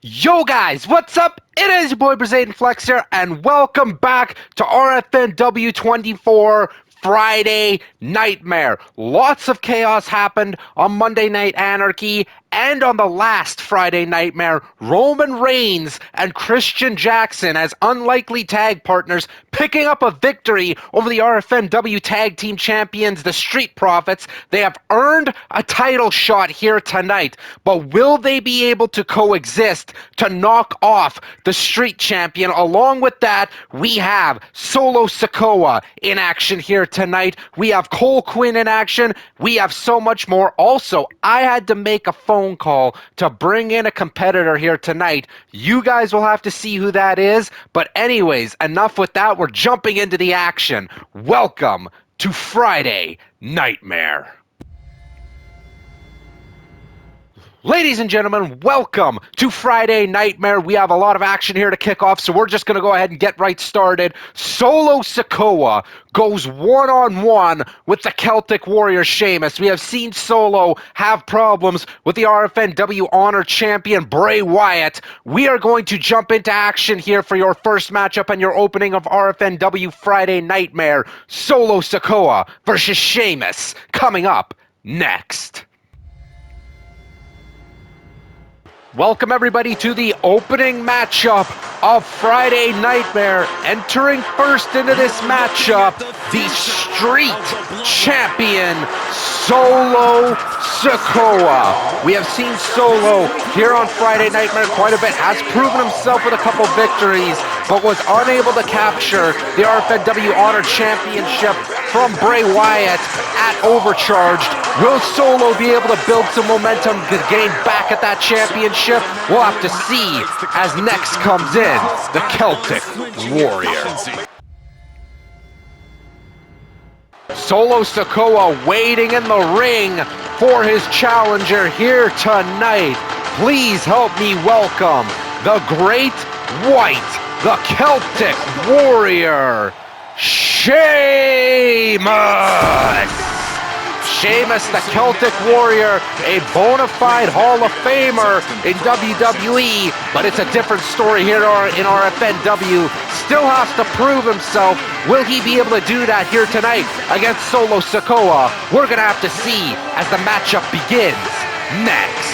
Yo guys, what's up? It is your boy Brazaden Flex here, and welcome back to RFNW24 Friday Nightmare. Lots of chaos happened on Monday Night Anarchy, and on the last Friday Nightmare, Roman Reigns and Christian Jaxson as unlikely tag partners picking up a victory over the RFNW Tag Team Champions, the Street Profits. They have earned a title shot here tonight, but will they be able to coexist to knock off the Street Champion? Along with that, we have Solo Sikoa in action here tonight. We have Quinn in action. We have so much more. Also, I had to make a phone call to bring in a competitor here tonight. You guys will have to see who that is. But anyways, enough with that. We're jumping into the action. Welcome to Friday Nightmare. Ladies and gentlemen, welcome to Friday Nightmare. We have a lot of action here to kick off, so we're just going to go ahead and get right started. Solo Sikoa goes one-on-one with the Celtic Warrior Sheamus. We have seen Solo have problems with the RFNW Honor Champion Bray Wyatt. We are going to jump into action here for your first matchup and your opening of RFNW Friday Nightmare. Solo Sikoa versus Sheamus coming up next. Welcome everybody to the opening matchup of Friday Nightmare. Entering first into this matchup, the Street Champion, Solo Sikoa. We have seen Solo here on Friday Nightmare quite a bit, has proven himself with a couple victories, but was unable to capture the RFNW Honor Championship from Bray Wyatt at Overcharged. Will Solo be able to build some momentum to gain back at that championship? We'll have to see as next comes in the Celtic Warrior. Solo Sikoa waiting in the ring for his challenger here tonight. Please help me welcome the Great White, the Celtic Warrior, Sheamus! Sheamus, the Celtic Warrior, a bona fide Hall of Famer in WWE, but it's a different story here in RFNW. Still has to prove himself. Will he be able to do that here tonight against Solo Sikoa? We're going to have to see as the matchup begins next.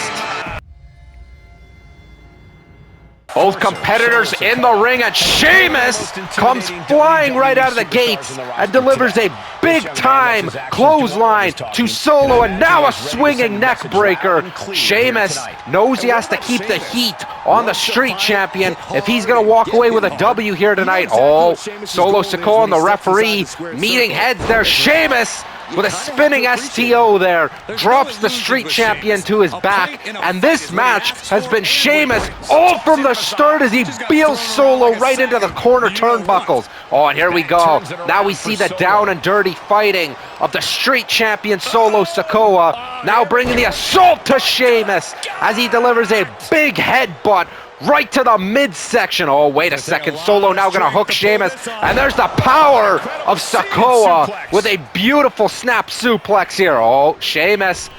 Both competitors in the ring, and Sheamus comes flying right out of the gates and delivers a big-time clothesline to Solo, and now a swinging neck breaker. Sheamus knows he has to keep the heat on the Street Champion if he's going to walk away with a W here tonight. Oh, Solo Sikoa and the referee meeting heads there. Sheamus with a spinning STO there, drops the Street Champion to his back, and this match has been Sheamus all from the start as he beels Solo right into the corner turnbuckles. Oh, and here we go. Now we see the down and dirty fighting of the Street Champion Solo Sikoa, now bringing the assault to Sheamus as he delivers a big headbutt right to the midsection. Oh, wait a second. Solo now going to hook Sheamus. And there's the power of Sikoa with a beautiful snap suplex here. Oh, Sheamus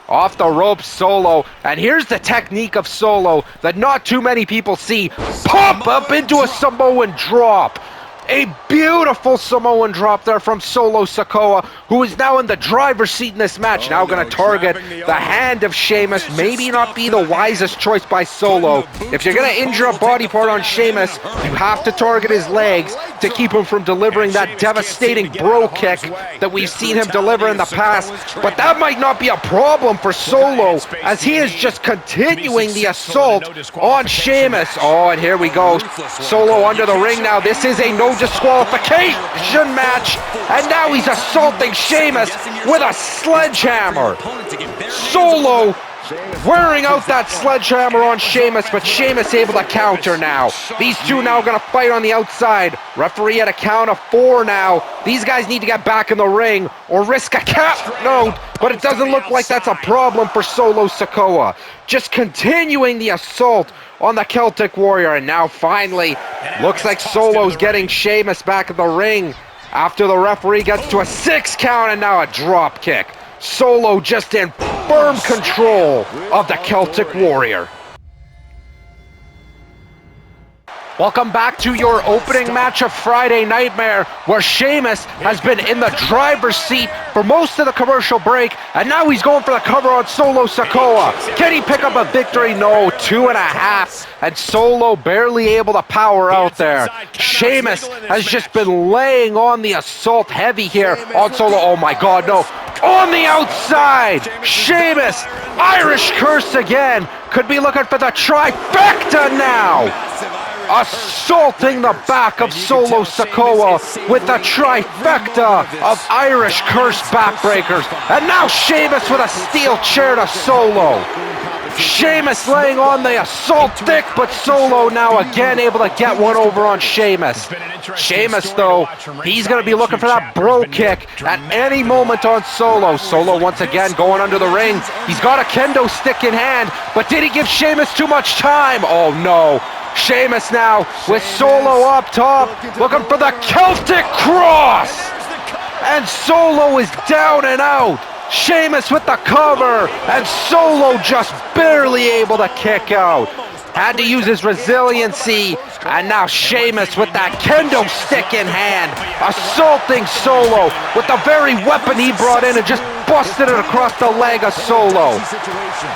off the ropes, Solo. And here's the technique of Solo that not too many people see. Pop up into a Samoan drop. A beautiful Samoan drop there from Solo Sikoa, who is now in the driver's seat in this match. Now going to target the hand of Sheamus. Maybe not be the wisest choice by Solo. If you're going to injure a body part on Sheamus, you have to target his legs to keep him from delivering that devastating bro kick that we've seen him deliver in the past. But that might not be a problem for Solo, as he is just continuing the assault on Sheamus. Oh, and here we go. Solo under the ring now. This is a no disqualification match, and now he's assaulting Sheamus with a sledgehammer. Solo wearing out that sledgehammer on Sheamus, but Sheamus able to counter now. These two now going to fight on the outside. Referee at a count of 4 now. These guys need to get back in the ring or risk a count. No, but it doesn't look like that's a problem for Solo Sikoa. Just continuing the assault on the Celtic Warrior, and now finally looks like Solo's getting Sheamus back in the ring after the referee gets to a 6 count, and now a drop kick. Solo just in firm control of the Celtic Warrior. Welcome back to your opening match of Friday Nightmare, where Sheamus has been in the driver's seat for most of the commercial break, and now he's going for the cover on Solo Sikoa. Can he pick up a victory? No, 2.5, and Solo barely able to power out there. Sheamus has just been laying on the assault heavy here on Solo. Oh my God, no. On the outside, Sheamus, Irish curse again, could be looking for the trifecta now. Assaulting the back of Solo Sikoa with the trifecta of Irish curse backbreakers. And now Sheamus with a steel chair to Solo. Sheamus laying on the assault thick, but Solo now again able to get one over on Sheamus. Sheamus, though, he's going to be looking for that bro kick at any moment on Solo. Solo once again going under the ring. He's got a kendo stick in hand, but did he give Sheamus too much time? Oh no. Sheamus now with Solo up top, looking for the Celtic Cross. And Solo is down and out. Sheamus with the cover, and Solo just barely able to kick out. Had to use his resiliency, and now Sheamus with that kendo stick in hand, assaulting Solo with the very weapon he brought in and just busted it across the leg of Solo.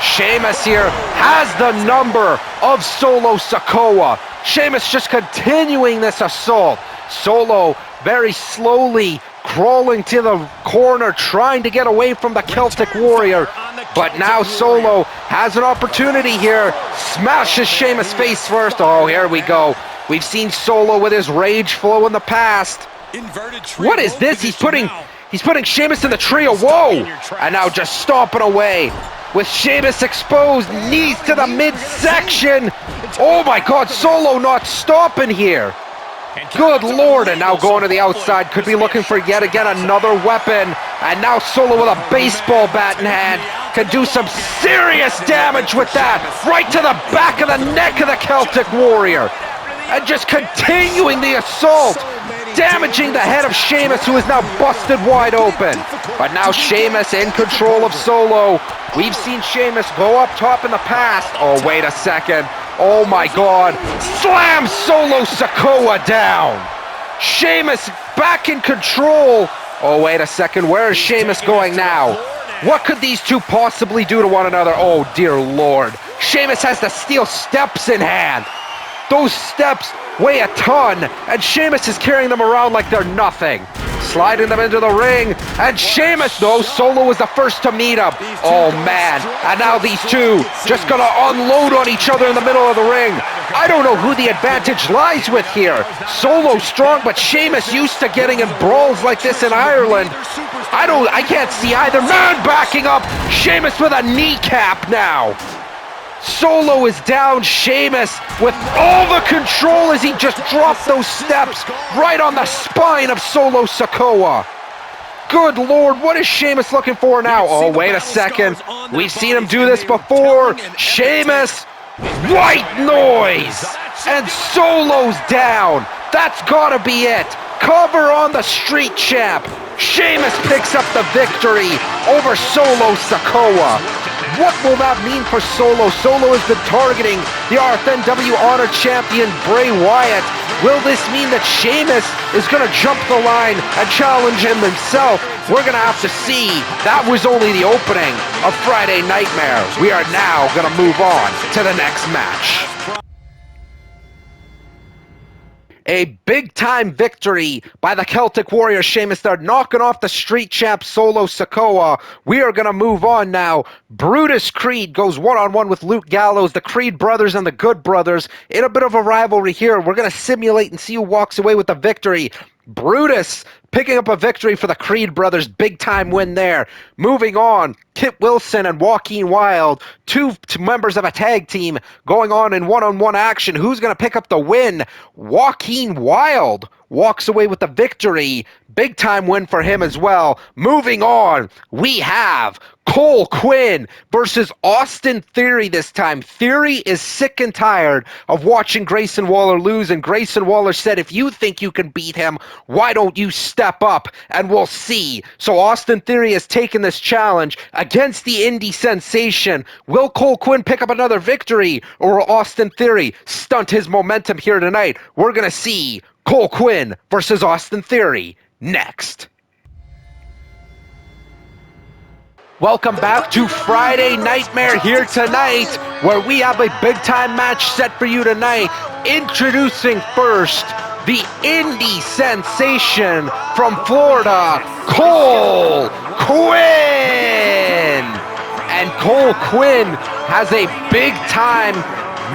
Sheamus here has the number of Solo Sikoa. Sheamus just continuing this assault. Solo very slowly crawling to the corner, trying to get away from the Celtic Warrior. But now Solo has an opportunity here. Smashes Sheamus face first. Oh, here we go. We've seen Solo with his rage flow in the past. What is this? He's putting Sheamus in the trio. Whoa! And now just stomping away. With Sheamus exposed, knees to the midsection. Oh my God, Solo not stopping here. Good Lord, and now going to the outside, could be looking for yet again another weapon. And now Solo with a baseball bat in hand can do some serious damage with that, right to the back of the neck of the Celtic Warrior. And just continuing the assault, damaging the head of Sheamus, who is now busted wide open. But now Sheamus in control of Solo. We've seen Sheamus go up top in the past. Oh, wait a second. Oh my God. Slam Solo Sikoa down. Sheamus back in control. Oh, wait a second. Where is Sheamus going now? What could these two possibly do to one another? Oh, dear Lord. Sheamus has the steel steps in hand. Those steps weigh a ton, and Sheamus is carrying them around like they're nothing. Sliding them into the ring, and Sheamus, no, Solo was the first to meet him. Oh man, and now these two just gonna unload on each other in the middle of the ring. I don't know who the advantage lies with here. Solo's strong, but Sheamus used to getting in brawls like this in Ireland. I can't see either man backing up. Sheamus with a kneecap now. Solo is down. Sheamus with all the control as he just dropped those steps right on the spine of Solo Sikoa. Good Lord, what is Sheamus looking for now? Oh, wait a second. We've seen him do this before. Sheamus, white noise. And Solo's down. That's gotta be it. Cover on the Street Champ. Sheamus picks up the victory over Solo Sikoa. What will that mean for Solo? Solo has been targeting the RFNW Honor Champion Bray Wyatt. Will this mean that Sheamus is going to jump the line and challenge him himself? We're going to have to see. That was only the opening of Friday Nightmare. We are now going to move on to the next match. A big-time victory by the Celtic Warrior Sheamus. They're knocking off the Street Champ Solo Sikoa. We are going to move on now. Brutus Creed goes one-on-one with Luke Gallows, the Creed brothers and the Good Brothers, in a bit of a rivalry here. We're going to simulate and see who walks away with the victory. Brutus picking up a victory for the Creed brothers. Big-time win there. Moving on, Kit Wilson and Joaquin Wilde, two members of a tag team going on in one-on-one action. Who's going to pick up the win? Joaquin Wilde walks away with the victory. Big-time win for him as well. Moving on, we have Cole Quinn versus Austin Theory this time. Theory is sick and tired of watching Grayson Waller lose, and Grayson Waller said, if you think you can beat him, why don't you step up and we'll see. So Austin Theory has taken this challenge against the indie sensation. Will Cole Quinn pick up another victory, or will Austin Theory stunt his momentum here tonight? We're going to see Cole Quinn versus Austin Theory next. Welcome back to Friday Nightmare here tonight, where we have a big-time match set for you tonight. Introducing first, the indie sensation from Florida, Cole Quinn! And Cole Quinn has a big-time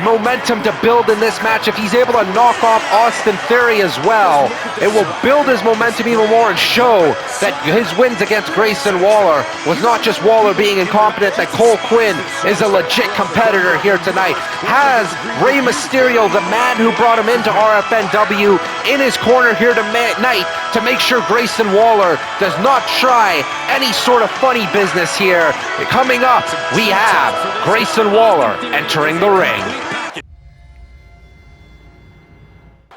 momentum to build in this match. If he's able to knock off Austin Theory as well, it will build his momentum even more and show that his wins against Grayson Waller was not just Waller being incompetent, that Cole Quinn is a legit competitor here tonight. Has Rey Mysterio, the man who brought him into RFNW, in his corner here tonight to make sure Grayson Waller does not try any sort of funny business here. Coming up, we have Grayson Waller entering the ring.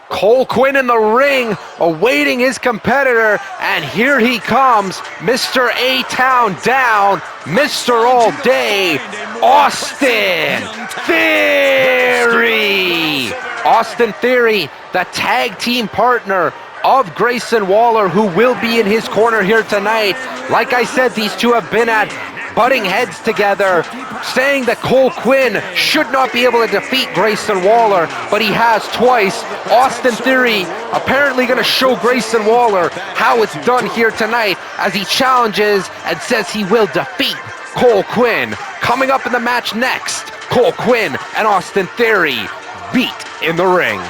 Cole Quinn in the ring, awaiting his competitor, and here he comes, Mr. A-Town down, Mr. All Day, Austin Theory! Austin Theory, the tag team partner of Grayson Waller, who will be in his corner here tonight. Like I said, these two have been at butting heads together, saying that Cole Quinn should not be able to defeat Grayson Waller, but he has twice. Austin Theory apparently going to show Grayson Waller how it's done here tonight, as he challenges and says he will defeat Cole Quinn. Coming up in the match next, Cole Quinn and Austin Theory beat in the ring.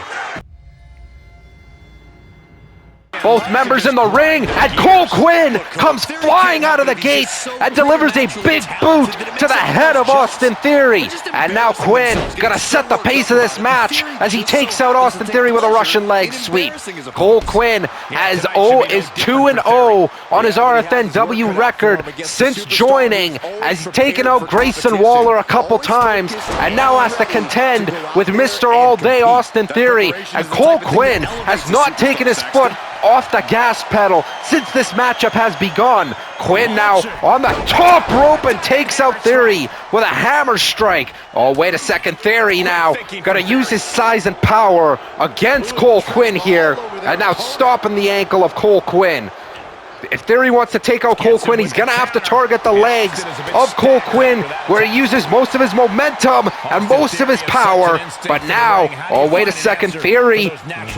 Both members in the ring, and Cole Quinn comes flying out of the gates and delivers a big boot to the head of Austin Theory. And now Quinn gonna set the pace of this match as he takes out Austin Theory with a Russian leg sweep. Cole Quinn is 2-0 on his RFNW record since joining, as he's taken out Grayson Waller a couple times and now has to contend with Mr. All Day Austin Theory. And Cole Quinn has not taken his foot off the gas pedal since this matchup has begun. Quinn now on the top rope and takes out Theory with a hammer strike. Oh, wait a second, Theory now gonna use his size and power against Cole Quinn here, and now stopping the ankle of Cole Quinn. If Theory wants to take out Cole Quinn, he's going to have to target the legs of Cole Quinn, where he uses most of his momentum and most of his power. But now, oh, wait a second, Theory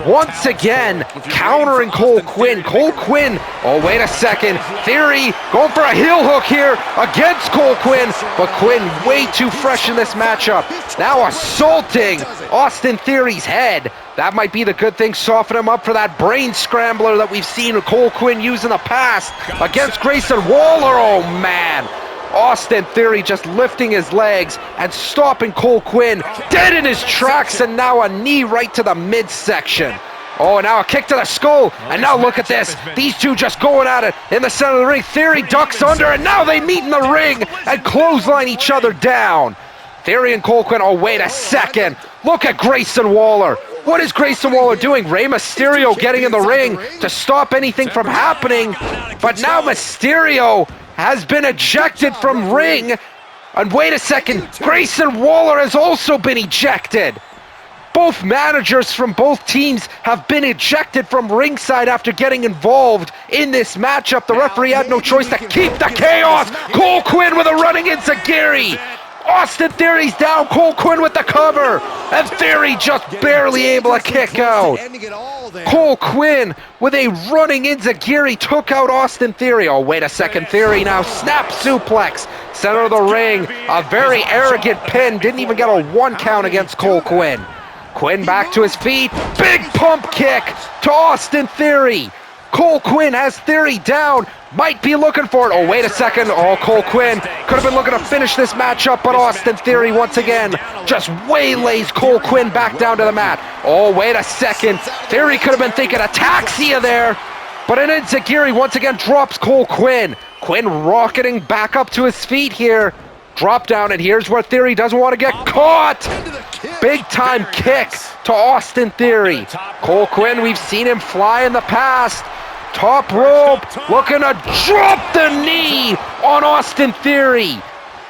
once again countering Cole Quinn. Cole Quinn, oh, wait a second, Theory going for a heel hook here against Cole Quinn, but Quinn way too fresh in this matchup. Now assaulting Austin Theory's head. That might be the good thing, soften him up for that brain scrambler that we've seen Cole Quinn use in the past against Grayson Waller. Oh, man. Austin Theory just lifting his legs and stopping Cole Quinn dead in his tracks, and now a knee right to the midsection. Oh, now a kick to the skull, and now look at this. These two just going at it in the center of the ring. Theory ducks under, and now they meet in the ring and clothesline each other down. Theory and Cole Quinn, oh, wait a second. Look at Grayson Waller. What is Grayson Waller doing? Rey Mysterio getting in the ring to stop anything from happening. But now Mysterio has been ejected from ring. And wait a second, Grayson Waller has also been ejected. Both managers from both teams have been ejected from ringside after getting involved in this matchup. The referee had no choice to keep the chaos. Cole Quinn with a running enziguri. Austin Theory's down, Cole Quinn with the cover, and Theory just barely able to kick out. Cole Quinn with a running enziguri took out Austin Theory. Oh, wait a second, Theory now snap suplex, center of the ring, a very arrogant pin, didn't even get a 1 count against Cole Quinn. Quinn back to his feet, big pump kick to Austin Theory. Cole Quinn has Theory down, might be looking for it. Oh, wait a second. Oh, Cole Quinn could have been looking to finish this matchup, but Austin Theory once again just waylays Cole Quinn back down to the mat. Oh, wait a second. Theory could have been thinking ataxia there. But an enziguri once again drops Cole Quinn. Quinn rocketing back up to his feet here. Drop down, and here's where Theory doesn't want to get caught. Big time kick to Austin Theory. Cole Quinn, we've seen him fly in the past. Top rope, looking to drop the knee on Austin Theory.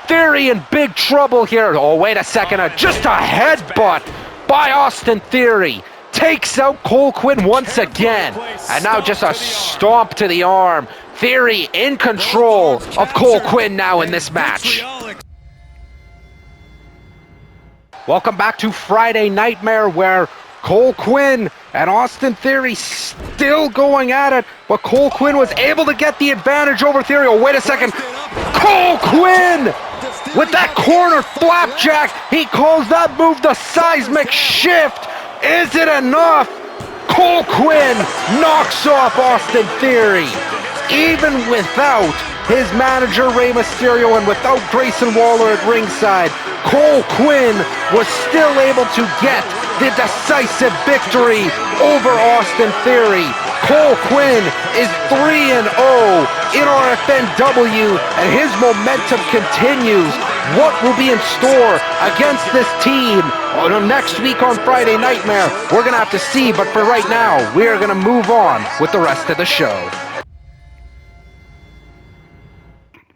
Theory in big trouble here. Oh, wait a second, just a headbutt by Austin Theory. Takes out Cole Quinn once again. And now just a stomp to the arm. Theory in control of Cole Quinn now in this match. Welcome back to Friday Nightmare, where Cole Quinn and Austin Theory still going at it, but Cole Quinn was able to get the advantage over Theory. Oh, wait a second. Cole Quinn with that corner flapjack. He calls that move the seismic shift. Is it enough? Cole Quinn knocks off Austin Theory. Even without his manager Rey Mysterio and without Grayson Waller at ringside, Cole Quinn was still able to get the decisive victory over Austin Theory. Cole Quinn is 3-0 in RFNW, and his momentum continues. What will be in store against this team next week on Friday Nightmare? We're going to have to see, but for right now, we are going to move on with the rest of the show.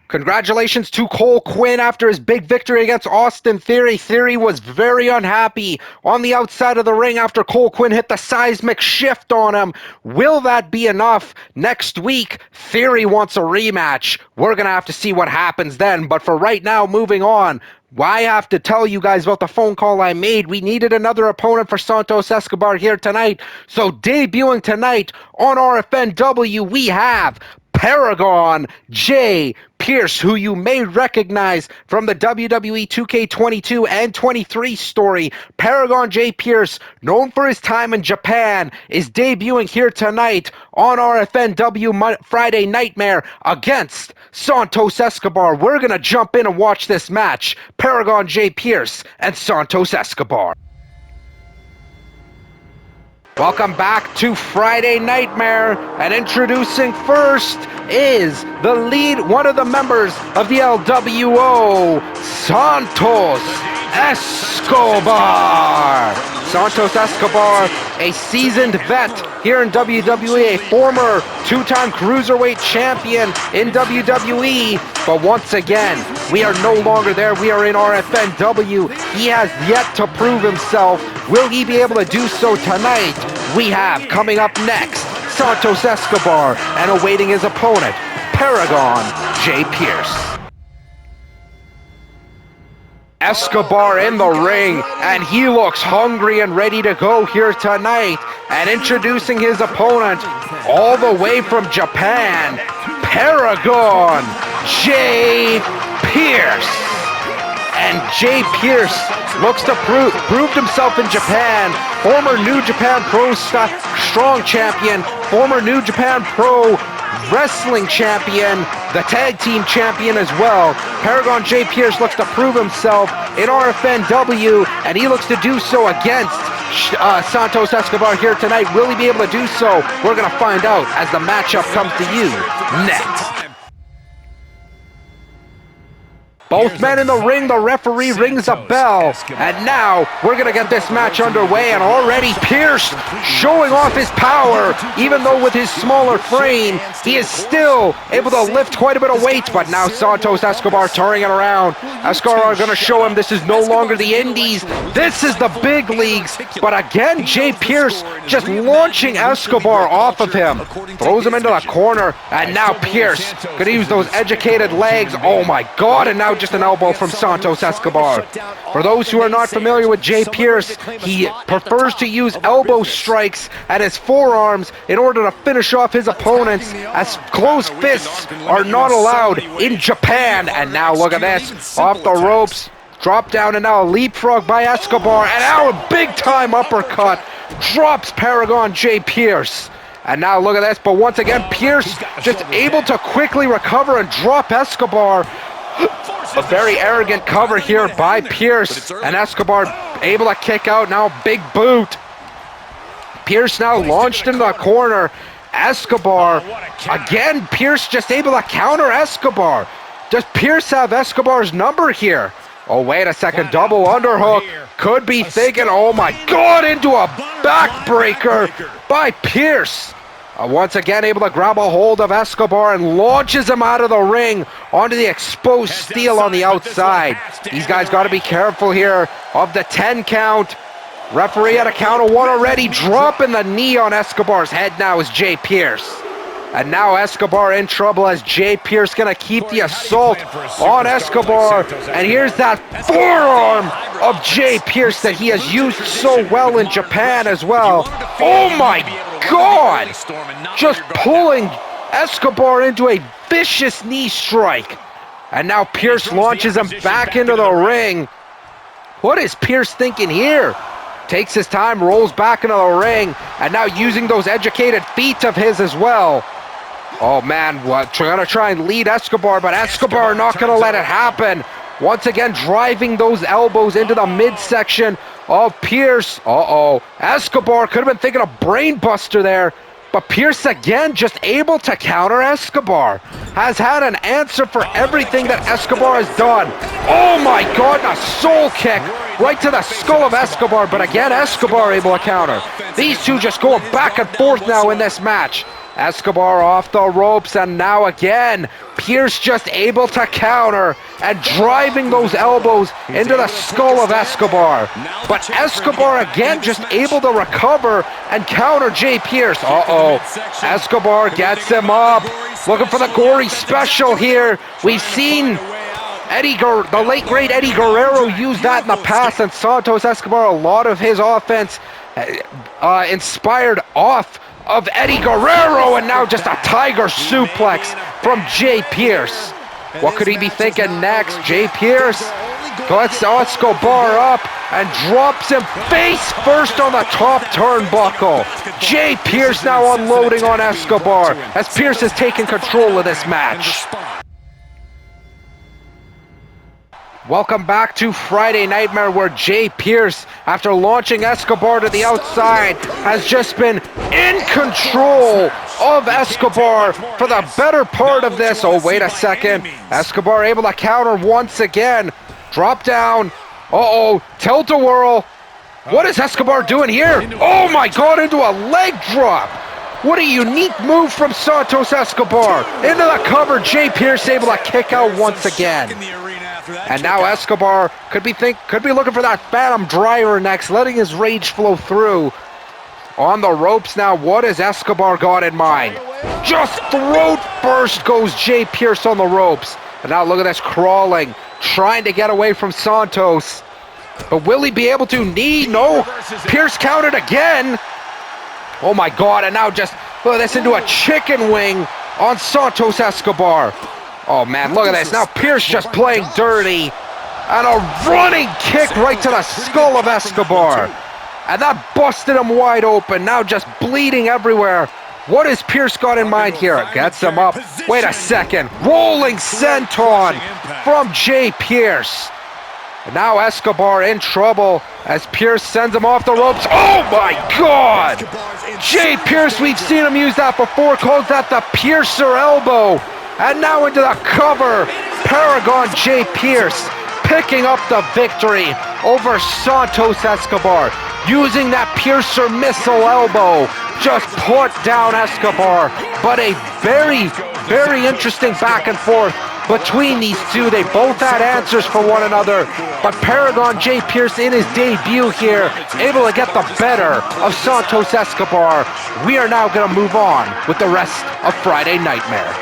Congratulations to Cole Quinn after his big victory against Austin Theory. Theory was very unhappy on the outside of the ring after Cole Quinn hit the seismic shift on him. Will that be enough? Next week, Theory wants a rematch. We're going to have to see what happens then. But for right now, moving on, I have to tell you guys about the phone call I made. We needed another opponent for Santos Escobar here tonight. So debuting tonight on RFNW, we have Paragon J. Pierce, who you may recognize from the WWE 2K22 and 23 story. Paragon J. Pierce, known for his time in Japan, is debuting here tonight on RFNW Friday Nightmare against Santos Escobar. We're going to jump in and watch this match. Paragon J. Pierce and Santos Escobar. Welcome back to Friday Nightmare, and introducing first is the lead, one of the members of the LWO, Santos Escobar. Santos Escobar, a seasoned vet here in WWE, a former two-time cruiserweight champion in WWE, but once again, we are no longer there. We are in RFNW. He has yet to prove himself. Will he be able to do so tonight? We have coming up next, Santos Escobar, and awaiting his opponent, Paragon J. Pierce. Escobar in the ring, and he looks hungry and ready to go here tonight. And introducing his opponent, all the way from Japan, Paragon J. Pierce. And J. Pierce looks to proved himself in Japan. Former New Japan Pro Strong Champion, former New Japan Pro Wrestling Champion, the Tag Team Champion as well. Paragon J. Pierce looks to prove himself in RFNW, and he looks to do so against Santos Escobar here tonight. Will he be able to do so? We're going to find out as the matchup comes to you next. Both men in the ring, the referee rings a bell, and now we're going to get this match underway, and already Pierce showing off his power. Even though with his smaller frame, he is still able to lift quite a bit of weight, but now Santos Escobar turning it around. Escobar are going to show him this is no longer the Indies, this is the big leagues, but again, J. Pierce just launching Escobar off of him. Throws him into the corner, and now Pierce going to use those educated legs. Oh my God, and now just an elbow from Santos Escobar. For those who are not familiar with J. Pierce, he prefers to use elbow strikes at his forearms in order to finish off his opponents, as closed fists are not allowed in Japan. And now look at this, off the ropes, drop down, and now a leapfrog by Escobar, and now a big time uppercut drops Paragon J. Pierce. And now look at this, but once again Pierce just able to quickly recover and drop Escobar. A very arrogant cover here by Pierce, and Escobar able to kick out. Now big boot. Pierce now launched into the corner, Escobar, again, Pierce just able to counter Escobar. Does Pierce have Escobar's number here? Oh, wait a second, double underhook. Could be thinking, oh my God, into a backbreaker by Pierce. Once again able to grab a hold of Escobar and launches him out of the ring onto the exposed steel on the outside. These guys got to be careful here of the 10 count. Referee at a count of 1 already, dropping the knee on Escobar's head now is Jay Pierce. And now Escobar in trouble as Jay Pierce going to keep the assault on Escobar. And here's that forearm of Jay Pierce that he has used so well in Japan as well. Oh my God! Just pulling Escobar into a vicious knee strike. And now Pierce launches him back into the ring. What is Pierce thinking here? Takes his time, rolls back into the ring, and now using those educated feet of his as well. Oh man, trying to try and lead Escobar, but Escobar not going to let it happen. Once again, driving those elbows into the midsection of Pierce. Escobar could have been thinking of brain buster there, but Pierce again just able to counter Escobar. Has had an answer for everything that Escobar has done. Oh my God, a soul kick right to the skull of Escobar, but again, Escobar able to counter. These two just going back and forth now in this match. Escobar off the ropes, and now again, Pierce just able to counter and driving those elbows into the skull of Escobar. But Escobar again just able to recover and counter Jay Pierce. Escobar gets him up, looking for the gory special here. We've seen the late great Eddie Guerrero use that in the past, and Santos Escobar, a lot of his offense inspired off of Eddie Guerrero, and now just a tiger suplex from Jay Pierce. What could he be thinking next? Jay Pierce gets Escobar up and drops him face first on the top turnbuckle. Jay Pierce now unloading on Escobar as Pierce has taken control of this match. Welcome back to Friday Nightmare, where Jay Pierce, after launching Escobar to the outside, has just been in control of Escobar for the better part of this. Oh, wait a second. Escobar able to counter once again. Drop down. Tilt-a-whirl. What is Escobar doing here? Oh my God, into a leg drop. What a unique move from Santos Escobar. Into the cover, Jay Pierce able to kick out once again. And now Escobar could be looking for that Phantom Driver next, letting his rage flow through. On the ropes now, what has Escobar got in mind? Just throat first goes Jay Pierce on the ropes. And now look at this, crawling, trying to get away from Santos. But will he be able to? No. Pierce countered again. Oh my God, and now just look at this, into a chicken wing on Santos Escobar. Oh man, look at this. Now Pierce just playing dirty. And a running kick right to the skull of Escobar. And that busted him wide open. Now just bleeding everywhere. What has Pierce got in mind here? Gets him up. Wait a second. Rolling senton from Jay Pierce. And now Escobar in trouble as Pierce sends him off the ropes. Oh my God! Jay Pierce, we've seen him use that before, calls that the Piercer elbow. And now into the cover, Paragon Jay Pierce picking up the victory over Santos Escobar. Using that Piercer missile elbow, just put down Escobar. But a very, very interesting back and forth between these two. They both had answers for one another, but Paragon Jay Pierce in his debut here, able to get the better of Santos Escobar. We are now going to move on with the rest of Friday Nightmare.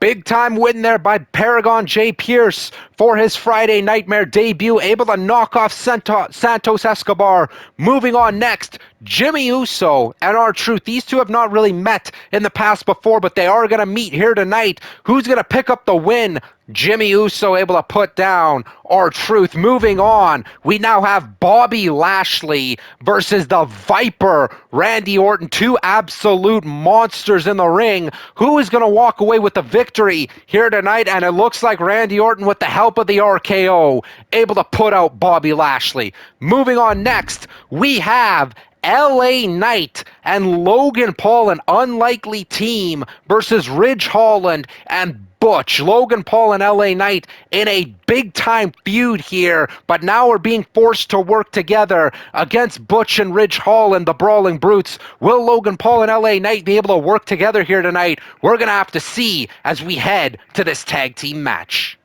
Big time win there by Paragon Jay Pierce for his Friday Nightmare debut, able to knock off Santos Escobar. Moving on next, Jimmy Uso and R-Truth. These two have not really met in the past before, but they are going to meet here tonight. Who's going to pick up the win? Jimmy Uso able to put down R-Truth. Moving on, we now have Bobby Lashley versus the Viper, Randy Orton. Two absolute monsters in the ring. Who is going to walk away with the victory here tonight? And it looks like Randy Orton, with the help of the RKO, able to put out Bobby Lashley. Moving on next, we have LA Knight and Logan Paul, an unlikely team, versus Ridge Holland and Butch. Logan Paul and LA Knight in a big-time feud here, but now we're being forced to work together against Butch and Ridge Holland, the Brawling Brutes. Will Logan Paul and LA Knight be able to work together here tonight? We're going to have to see as we head to this tag team match.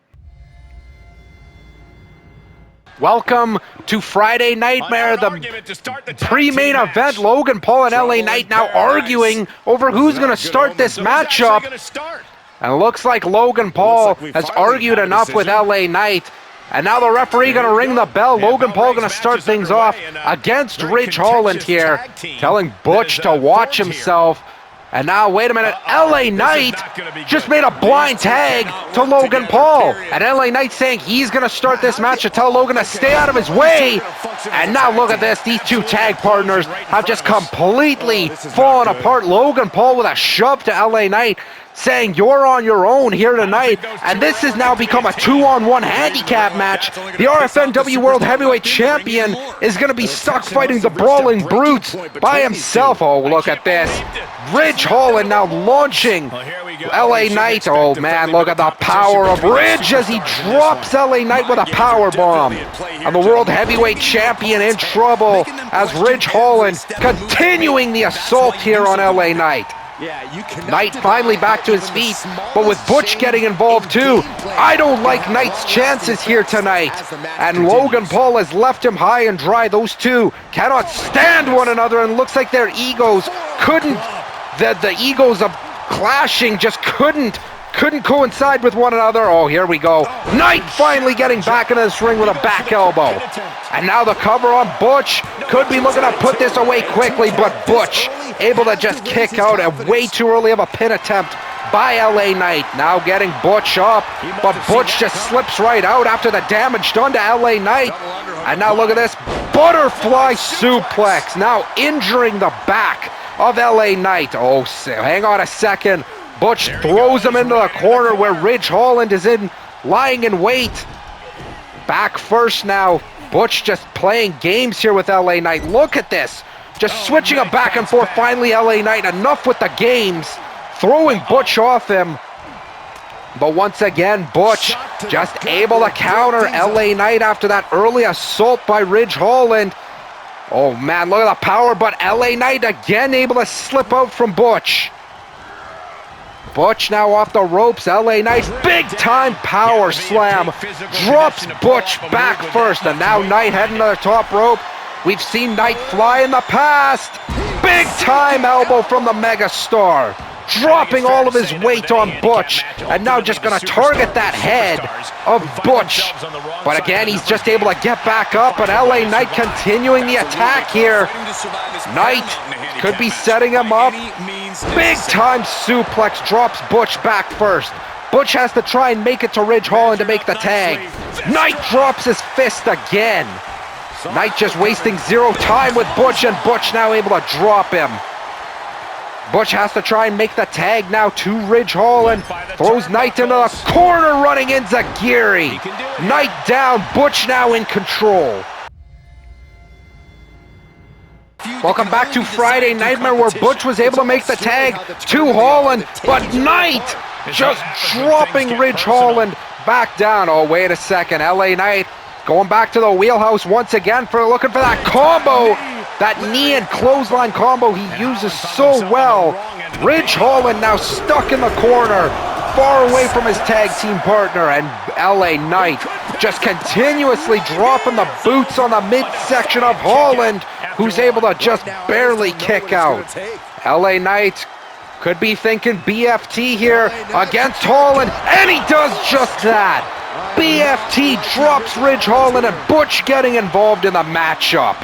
Welcome to Friday Nightmare, the pre-main event. Logan Paul and LA Knight now arguing over who's going to start this matchup. And it looks like Logan Paul has argued enough with LA Knight. And now the referee going to ring the bell. Logan Paul going to start things off against Ridge Holland here, telling Butch to watch himself. And now, wait a minute, LA Knight just made a blind tag to Logan Paul. And LA Knight saying he's going to start this match to tell Logan to stay out of his way. And now look at this, these two tag partners have just completely fallen apart. Logan Paul with a shove to LA Knight, saying you're on your own here tonight. And this has now become a 2-on-1 handicap match. The RFNW World Heavyweight Champion is going to be stuck fighting the Brawling Brutes by himself. Oh, look at this. Ridge Holland now launching LA Knight. Oh man, look at the power of Ridge as he drops LA Knight with a power bomb. And the World Heavyweight Champion in trouble as Ridge Holland continuing the assault here on LA Knight. Knight finally back to his feet, but with Butch getting involved too, I don't like Knight's chances here tonight. And Logan Paul has left him high and dry. Those two cannot stand one another, and looks like their egos couldn't, the egos of clashing just couldn't coincide with one another. Oh, here we go. Knight finally getting back into this ring with a back elbow. And now the cover on Butch. Could be looking to put this away quickly, but Butch able to just kick out at way too early of a pin attempt by LA Knight. Now getting Butch up, but Butch just slips right out after the damage done to LA Knight. And now look at this butterfly suplex, now injuring the back of LA Knight. Oh, hang on a second. Butch throws him into the corner where Ridge Holland is lying in wait. Back first now. Butch just playing games here with LA Knight. Look at this. Just switching him back and forth. Finally, LA Knight, enough with the games. Throwing Butch off him. But once again, Butch just able to counter LA Knight after that early assault by Ridge Holland. Oh man, look at the power, but LA Knight again able to slip out from Butch. Butch now off the ropes. LA Knight, big time power slam. Drops Butch back first, and now Knight heading to the top rope. We've seen Knight fly in the past. Big time elbow from the megastar. Dropping all of his weight on Butch, and now just going to target that head of Butch. But again, he's just able to get back up, and LA Knight continuing the attack here. Knight could be setting him up. Big time suplex, drops Butch back first. Butch has to try and make it to Ridge Holland to make the tag. Knight drops his fist again. Knight just wasting zero time with Butch, and Butch now able to drop him. Butch has to try and make the tag now to Ridge Holland. Throws Knight into the corner, running in Zagiri. Knight down, Butch now in control. Welcome back to Friday Nightmare, where Butch was able to make the tag to Holland, but Knight just dropping Ridge Holland back down. Oh, wait a second. LA Knight going back to the wheelhouse once again for looking for that combo. That knee and clothesline combo he uses so well. Ridge Holland now stuck in the corner, far away from his tag team partner, and LA Knight just continuously dropping the boots on the midsection of Holland, who's able to just barely kick out. LA Knight could be thinking BFT here against Holland, and he does just that. BFT drops Ridge Holland, and Butch getting involved in the matchup.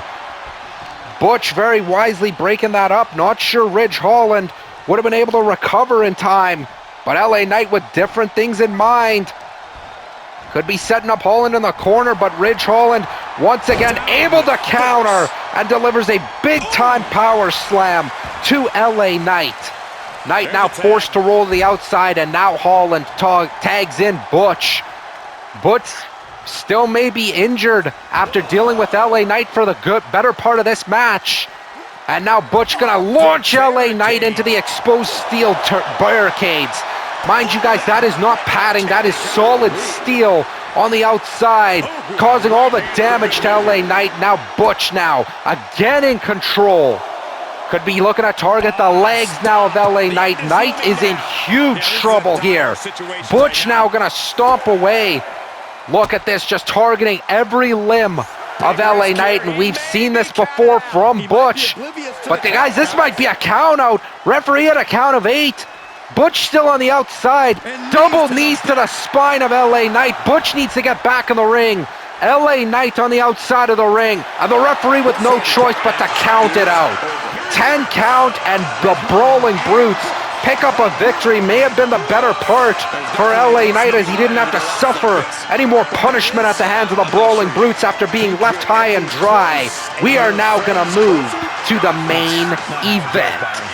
Butch very wisely breaking that up. Not sure Ridge Holland would have been able to recover in time, but LA Knight with different things in mind. Could be setting up Holland in the corner, but Ridge Holland once again able to counter and delivers a big time power slam to LA Knight. Knight now forced to roll to the outside, and now Holland tags in Butch. Butch still may be injured after dealing with LA Knight for the better part of this match. And now Butch gonna launch LA Knight into the exposed steel barricades. Mind you guys, that is not padding, that is solid steel on the outside, causing all the damage to LA Knight. Now Butch now, again in control. Could be looking to target the legs now of LA Knight. Knight is in huge trouble here. Butch now gonna stomp away. Look at this, just targeting every limb of LA Knight, and we've seen this before from Butch. But guys, this might be a count out. Referee at a count of 8. Butch still on the outside. Double knees to the spine of LA Knight. Butch needs to get back in the ring. LA Knight on the outside of the ring, and the referee with no choice but to count it out. 10 count, and the Brawling Brutes pick up a victory. May have been the better part for LA Knight, as he didn't have to suffer any more punishment at the hands of the Brawling Brutes after being left high and dry. We are now going to move to the main event.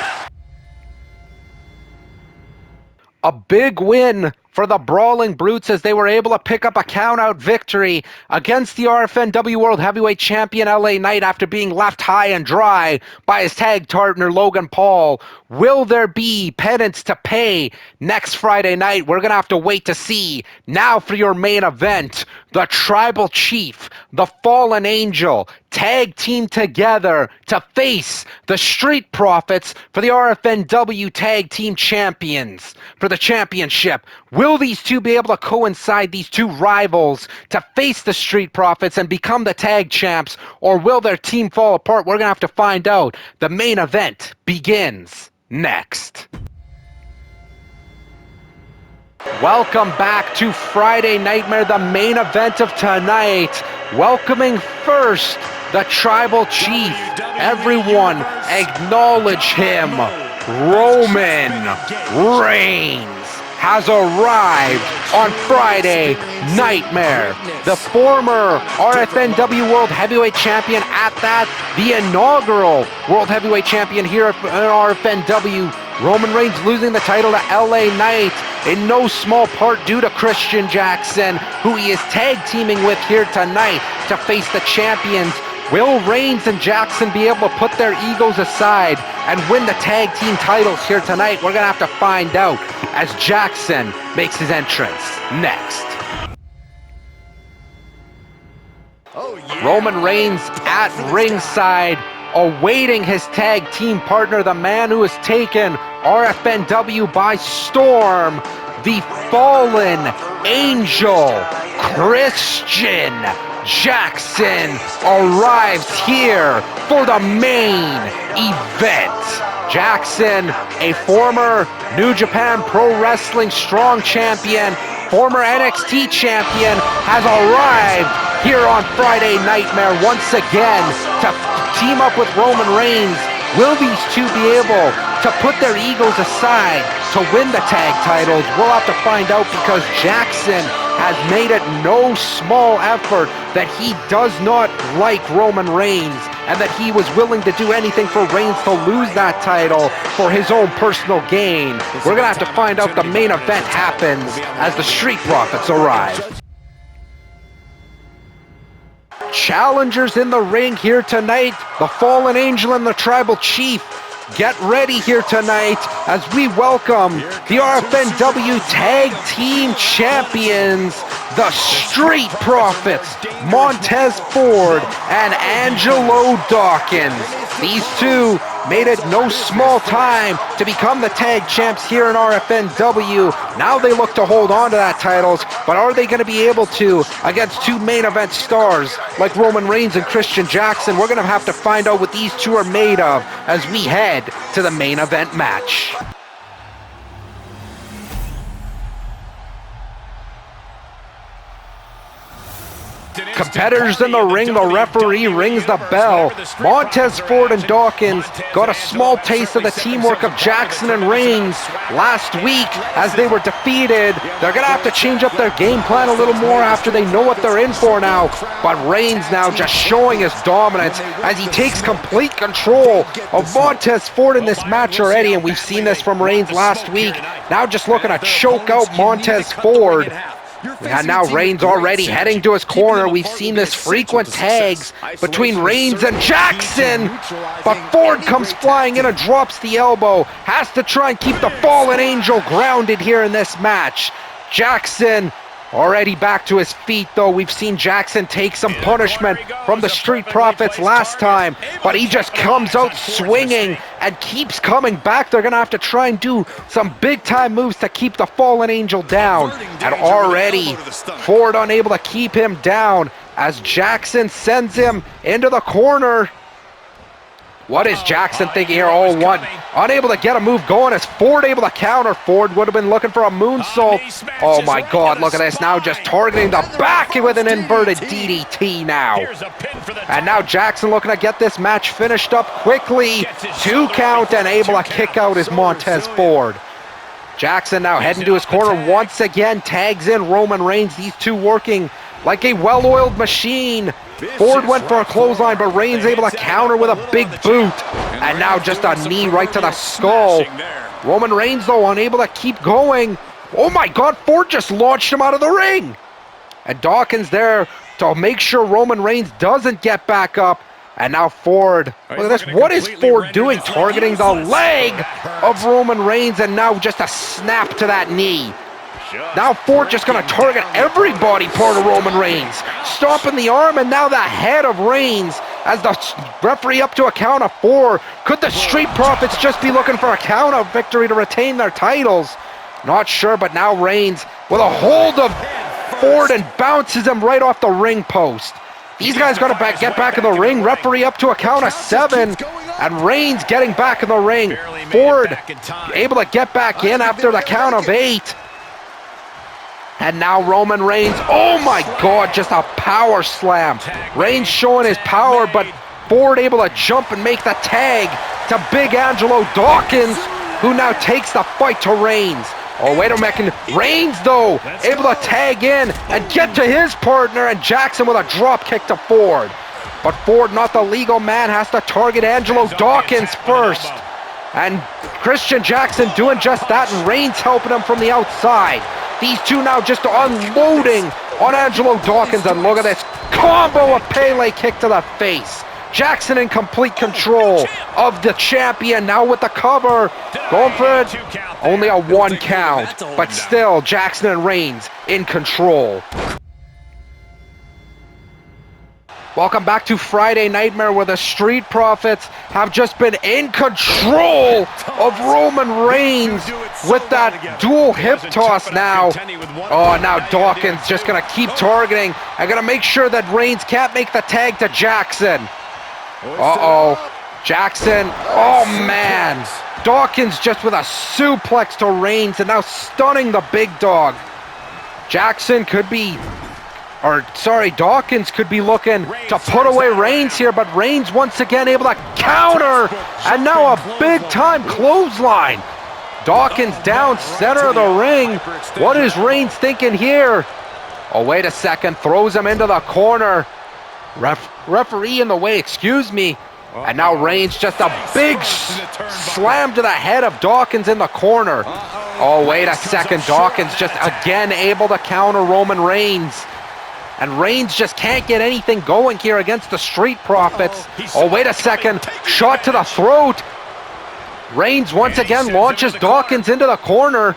A big win for the Brawling Brutes, as they were able to pick up a count-out victory against the RFNW World Heavyweight Champion LA Knight after being left high and dry by his tag partner Logan Paul. Will there be penance to pay next Friday night? We're going to have to wait to see. Now for your main event, the Tribal Chief, the Fallen Angel, tag team together to face the Street Profits for the RFNW Tag Team Champions for the championship. Will these two be able to coincide, these two rivals, to face the Street Profits and become the tag champs, or will their team fall apart? We're going to have to find out. The main event begins next. Welcome back to Friday Nightmare, the main event of tonight. Welcoming first the Tribal Chief. Everyone acknowledge him. Roman Reigns has arrived on Friday Nightmare. The former RFNW World Heavyweight Champion, at that, the inaugural World Heavyweight Champion here at RFNW. Roman Reigns losing the title to LA Knight, in no small part due to Christian Jaxson, who he is tag teaming with here tonight to face the champions. Will Reigns and Jaxson be able to put their egos aside and win the tag team titles here tonight? We're going to have to find out as Jaxson makes his entrance next. Roman Reigns at ringside, awaiting his tag team partner, the man who has taken RFNW by storm, the Fallen Angel, Christian Jaxson, arrives here for the main event. Jaxson, a former New Japan Pro Wrestling Strong Champion, former NXT Champion, has arrived here on Friday Nightmare once again to team up with Roman Reigns. Will these two be able to put their egos aside to win the tag titles? We'll have to find out, because Jaxson has made it no small effort that he does not like Roman Reigns, and that he was willing to do anything for Reigns to lose that title for his own personal gain. We're going to have to find out. The main event happens as the Street Profits arrive. Challengers in the ring here tonight, the Fallen Angel and the Tribal Chief. Get ready here tonight as we welcome the RFNW Tag Team Champions, the Street Profits, Montez Ford and Angelo Dawkins. These two made it no small time to become the tag champs here in RFNW. Now they look to hold on to that titles, but are they going to be able to against two main event stars like Roman Reigns and Christian Jaxson? We're going to have to find out what these two are made of as we head to the main event match. Competitors in the ring, the referee rings the bell. Montez Ford and Dawkins got a small taste of the teamwork of Jaxson and Reigns last week as they were defeated. They're going to have to change up their game plan a little more after they know what they're in for now. But Reigns now just showing his dominance as he takes complete control of Montez Ford in this match already, and we've seen this from Reigns last week. Now just looking to choke out Montez Ford. And now Reigns already heading to his corner. We've seen this frequent tags between Reigns and Jaxson. But Ford comes flying in and drops the elbow. Has to try and keep the Fallen Angel grounded here in this match. Jaxson already back to his feet, though. We've seen Jaxson take some punishment from the Street Profits last time, but he just comes out swinging and keeps coming back. They're going to have to try and do some big-time moves to keep the Fallen Angel down. And already, Ford unable to keep him down as Jaxson sends him into the corner. What is Jaxson thinking here? Oh, one. Unable to get a move going. Is Ford able to counter? Ford would have been looking for a moonsault. Oh my God, look at this. Now just targeting the back with an inverted DDT now. And now Jaxson looking to get this match finished up quickly. 2 count and able to kick out his Montez Ford. Jaxson now heading to his corner once again. Tags in Roman Reigns. These two working like a well-oiled machine. Ford went for a clothesline, but Reigns able to counter with a big boot. And now just a knee right to the skull. Roman Reigns, though, unable to keep going. Oh my God, Ford just launched him out of the ring. And Dawkins there to make sure Roman Reigns doesn't get back up. And now Ford, look at this. What is Ford doing? Targeting the leg of Roman Reigns, and now just a snap to that knee. Now Ford just going to target every body part of Roman Reigns. Stomping the arm, and now the head of Reigns as the referee up to a count of 4. Could the Street Profits just be looking for a count of victory to retain their titles? Not sure, but now Reigns with a hold of Ford and bounces him right off the ring post. These guys got to get back in the ring. Referee up to a count of 7. And Reigns getting back in the ring. Ford able to get back in after the count of 8. And now Roman Reigns, oh my God, just a power slam. Reigns showing his power, but Ford able to jump and make the tag to Big Angelo Dawkins, who now takes the fight to Reigns. Oh, wait a minute. Reigns, though, able to tag in and get to his partner, and Jaxson with a drop kick to Ford. But Ford, not the legal man, has to target Angelo Dawkins first. And Christian Jaxson doing just that, and Reigns helping him from the outside. These two now just unloading on Angelo Dawkins, and look at this combo of Pele kick to the face. Jaxson in complete control of the champion, now with the cover, going for it. Only a 1 count, but still Jaxson and Reigns in control. Welcome back to Friday Nightmare, where the Street Profits have just been in control of Roman Reigns with that dual hip toss now. Oh, now Dawkins just going to keep targeting and going to make sure that Reigns can't make the tag to Jaxson. Uh-oh. Jaxson. Oh, man. Dawkins just with a suplex to Reigns and now stunning the big dog. Jaxson could be... Dawkins could be looking to put away Reigns here, but Reigns once again able to counter, and now a big-time clothesline. Dawkins down center of the ring. What is Reigns thinking here? Oh, wait a second. Throws him into the corner. Referee in the way, excuse me. And now Reigns just a big slam to the head of Dawkins in the corner. Oh, wait a second. Dawkins just again able to counter Roman Reigns. And Reigns just can't get anything going here against the Street Profits. Oh, wait a second. Shot to the throat. Reigns once again launches Dawkins into the corner.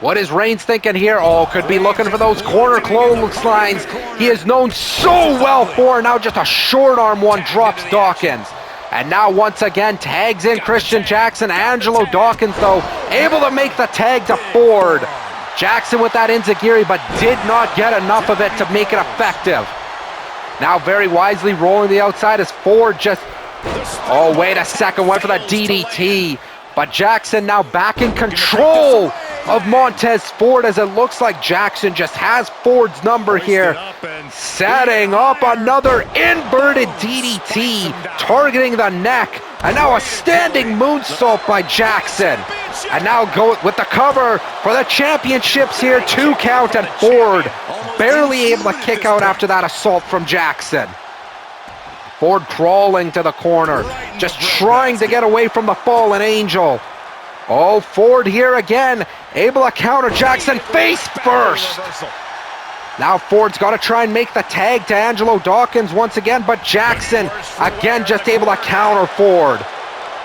What is Reigns thinking here? Oh, could be looking for those corner clotheslines he is known so well for. Now just a short arm one drops Dawkins. And now once again tags in Christian Jaxson. Angelo Dawkins, though, able to make the tag to Ford. Jaxson with that enziguri, but did not get enough of it to make it effective. Now very wisely rolling the outside as Ford just... Oh, wait a second, went for the DDT. But Jaxson now back in control of Montez Ford, as it looks like Jaxson just has Ford's number here. Setting up another inverted DDT, targeting the neck. And now a standing moonsault by Jaxson. And now go with the cover for the championships here. 2 count, and Ford barely able to kick out after that assault from Jaxson. Ford crawling to the corner, just trying to get away from the Fallen Angel. Oh, Ford here again, able to counter Jaxson face first. Now Ford's got to try and make the tag to Angelo Dawkins once again, but Jaxson again just able to counter Ford.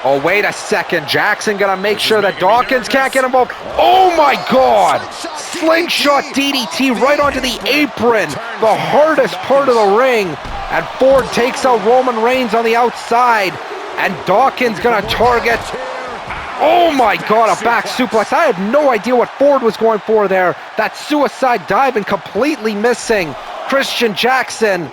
Oh, wait a second. Jaxson gonna make sure that Dawkins can't get involved. Oh my God! Slingshot DDT right onto the apron, the hardest part of the ring. And Ford takes out Roman Reigns on the outside. And Dawkins gonna target. Oh my God, a back suplex. I had no idea what Ford was going for there. That suicide dive and completely missing Christian Jaxson.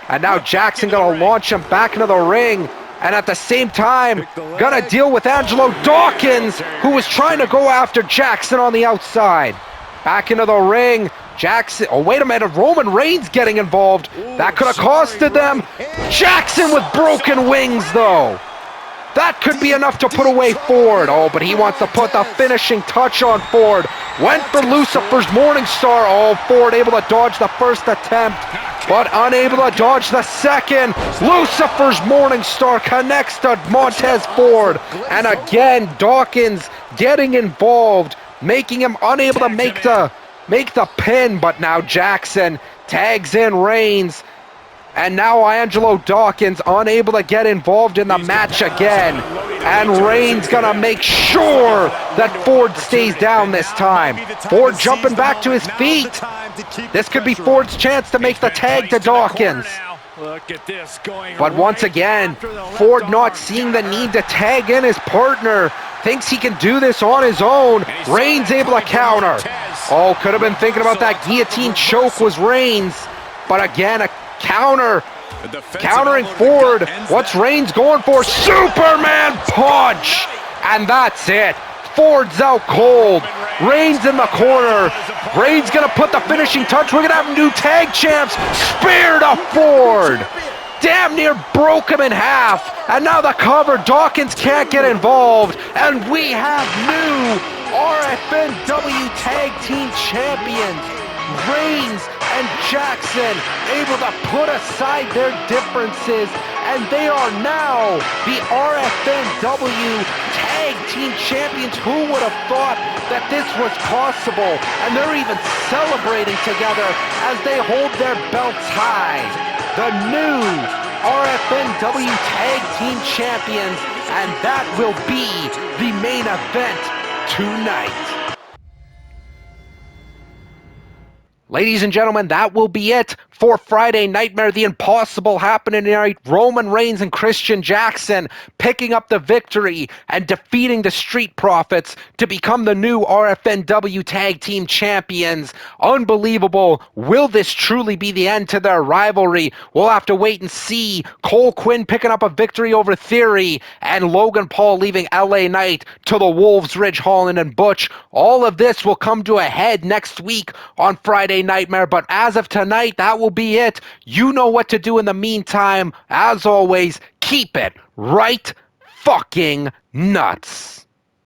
And now Jaxson gonna launch him back into the ring. And at the same time, gonna deal with Angelo Dawkins, who was trying to go after Jaxson on the outside. Back into the ring, Jaxson, oh wait a minute, Roman Reigns getting involved. That could have costed them. Jaxson with broken wings though. That could be enough to put away Ford. Oh, but he wants to put the finishing touch on Ford. Went for Lucifer's Morningstar. Oh, Ford able to dodge the first attempt, but unable to dodge the second. Lucifer's Morningstar connects to Montez Ford. And again, Dawkins getting involved, making him unable to make the pin. But now Jaxson tags in Reigns. And now Angelo Dawkins unable to get involved in the match again. And Reigns gonna make sure that Ford stays down this time. Ford jumping back to his feet. This could be Ford's chance to make the tag to Dawkins. But once again, Ford not seeing the need to tag in his partner. Thinks he can do this on his own. Reigns able to counter. Oh, could have been thinking about that guillotine choke was Reigns. But again, a countering Ford. What's Reigns going for? Superman punch! And that's it. Ford's out cold. Reigns in the corner. Reigns gonna put the finishing touch. We're gonna have new tag champs. Spear to Ford. Damn near broke him in half. And now the cover. Dawkins can't get involved. And we have new RFNW Tag Team Champions. Reigns and Jaxson able to put aside their differences, and they are now the RFNW Tag Team Champions. Who would have thought that this was possible? And they're even celebrating together as they hold their belts high. The new RFNW Tag Team Champions, and that will be the main event tonight. Ladies and gentlemen, that will be it for Friday Nightmare. The impossible happening tonight. Roman Reigns and Christian Jaxson picking up the victory and defeating the Street Profits to become the new RFNW Tag Team Champions. Unbelievable. Will this truly be the end to their rivalry? We'll have to wait and see. Quinn picking up a victory over Theory, and Logan Paul leaving LA Knight to the Wolves, Ridge Holland and Butch. All of this will come to a head next week on Friday Nightmare, but as of tonight, that will be it. You know what to do in the meantime. As always, keep it right fucking nuts.